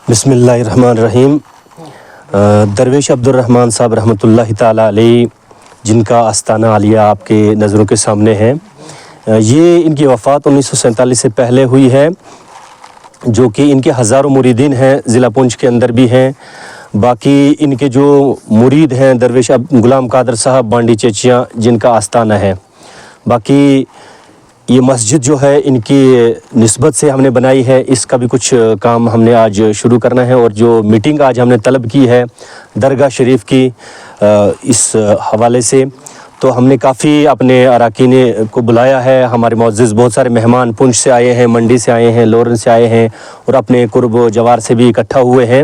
بسم اللہ الرحمن الرحیم۔ درویش عبدالرحمن صاحب رحمۃ اللہ تعالیٰ علیہ، جن کا آستانہ عالیہ آپ کے نظروں کے سامنے ہے، یہ ان کی وفات 1947 سے پہلے ہوئی ہے، جو کہ ان کے ہزاروں مریدین ہیں، ضلع پونچھ کے اندر بھی ہیں۔ باقی ان کے جو مرید ہیں درویش غلام قادر صاحب بانڈی چیچیاں، جن کا آستانہ ہے۔ باقی یہ مسجد جو ہے ان کی نسبت سے ہم نے بنائی ہے، اس کا بھی کچھ کام ہم نے آج شروع کرنا ہے، اور جو میٹنگ آج ہم نے طلب کی ہے درگاہ شریف کی اس حوالے سے، تو ہم نے کافی اپنے اراکین کو بلایا ہے۔ ہمارے معزز بہت سارے مہمان پونچھ سے آئے ہیں، منڈی سے آئے ہیں، لورن سے آئے ہیں، اور اپنے قرب و جوار سے بھی اکٹھا ہوئے ہیں۔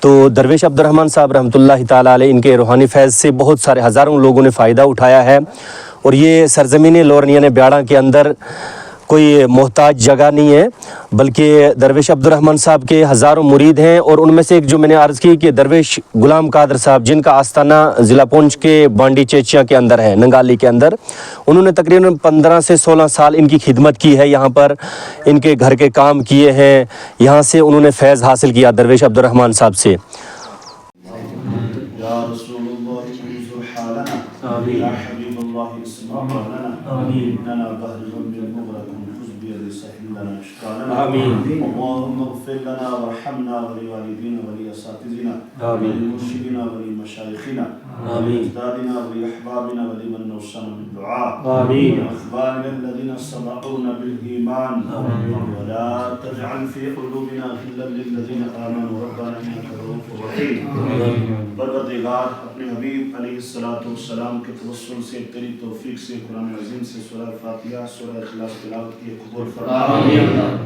تو درویش عبدالرحمن صاحب رحمۃ اللہ تعالیٰ علیہ، ان کے روحانی فیض سے بہت سارے ہزاروں لوگوں نے فائدہ اٹھایا ہے، اور یہ سرزمین لورن یعنی بیاڑاں کے اندر کوئی محتاج جگہ نہیں ہے، بلکہ درویش عبدالرحمن صاحب کے ہزاروں مرید ہیں، اور ان میں سے ایک جو میں نے عرض کی کہ درویش غلام قادر صاحب، جن کا آستانہ ضلع پونچھ کے بانڈی چیچیاں کے اندر ہے، ننگالی کے اندر، انہوں نے تقریباً 15 سے 16 سال ان کی خدمت کی ہے، یہاں پر ان کے گھر کے کام کیے ہیں، یہاں سے انہوں نے فیض حاصل کیا درویش عبدالرحمن صاحب سے۔ یا رسول اللہ انظر حالنا یا حبیب اللہ اسمع قولنا اننا بحر ذنب مغرق خذ بيد ساحلنا اشكالنا اللهم اغفر لنا وارحمنا ولوالدينا ولاساتذتنا ولمرشدنا ولمشايخنا ولأجدادنا ولأحبابنا ولمن نوصانا بالدعاء وإخواننا الذين سبقونا بالإيمان ولا تجعل في قلوبنا غلا للذين آمنوا ربنا إنك رؤوف رحيم۔ پروردگار اپنے حبیب علیہ السلام کے توسل سے، تیری توفیق سے، قرآن عظیم سے سورہ فاتحہ، سورہ اخلاص تلاوت کی قبول فرما۔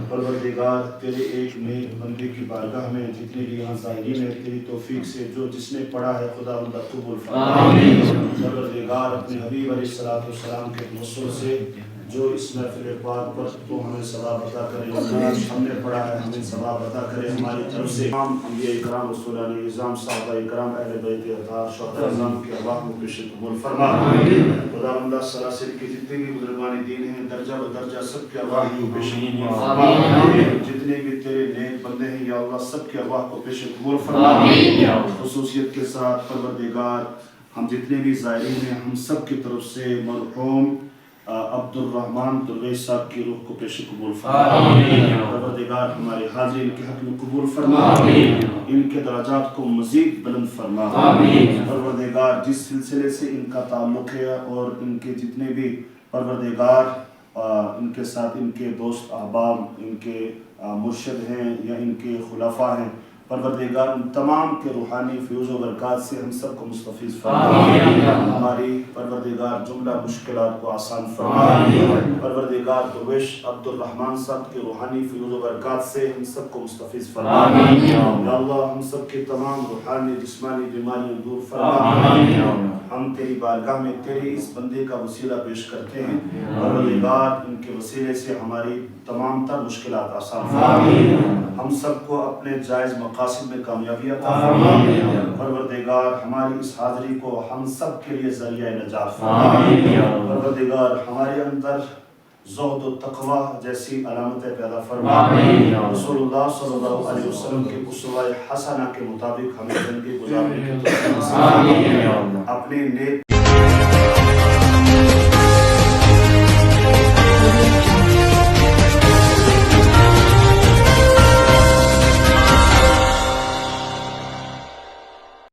پروردگار تیرے ایک نیک بندے کی بارگاہ میں جتنے بھی یہاں ظاہرین ہیں، تیری توفیق سے جو جس نے پڑھا ہے خدا بندہ قبول فرما۔ پروردگار اپنے حبیب علیہ السلام کے توسل سے جو اس محفل پاک پر تو ہمیں ثواب عطا کرے، ہم نے پڑھا ہے ہمیں ثواب عطا کرے، ہماری طرف سے تمام انبیاء کرام، رسولان اعظام، صحابہ کرام، اہل بیت اطہار، شہداء اعظام کی ارواح کو پیش قبول فرما۔ خدا بندہ سلاسل کے جتنے بھی بزرگان دین ہیں، درجہ بدرجہ سب کی ارواح کو پیش قبول فرما۔ جتنے بھی تیرے نیک بندے ہیں یا اللہ، سب کی ارواح کو پیش قبول فرما۔ خصوصیت کے ساتھ پروردگار ہم جتنے بھی زائرین ہیں، ہم سب کی طرف سے مرحوم عبدالرحمن درویش صاحب کی روح کو پیش قبول فرما۔ پروردگار ہمارے حاضرین کے حق میں قبول فرما، ان کے درجات کو مزید بلند فرما۔ پروردگار جس سلسلے سے ان کا تعلق ہے اور ان کے جتنے بھی پروردگار ان کے ساتھ ان کے دوست احباب، ان کے مرشد ہیں یا ان کے خلفاء ہیں، پروردگار ان تمام کے روحانی فیوز و برکات سے ہم سب کو مستفیض فرما۔ ہماری پروردگار جملہ مشکلات کو آسان فرما۔ پروردگار درویش عبدالرحمن صاحب کے روحانی فیوز و برکات سے ہم سب کو مستفیض فرما۔ یا اللہ ہم سب کے تمام روحانی جسمانی بیماریاں دور فرما۔ ہم تیری بارگاہ میں تیرے اس بندے کا وسیلہ پیش کرتے ہیں، پروردگار ان کے وسیلے سے ہماری تمام تر مشکلات آسان فرما۔ ہم سب کو اپنے جائز مقاصد میں کامیابی عطا فرما۔ پروردگار ہماری اس حاضری کو ہم سب کے لیے ذریعہ نجات فرما۔ پروردگار ہمارے اندر زہد و تقوی جیسی علامتیں پیدا فرما۔ رسول اللہ صلی اللہ علیہ وسلم کے اسوہ حسنہ کے مطابق ہمیں زندگی گزارنے کی توفیق نصیب فرما۔ اپنے نیک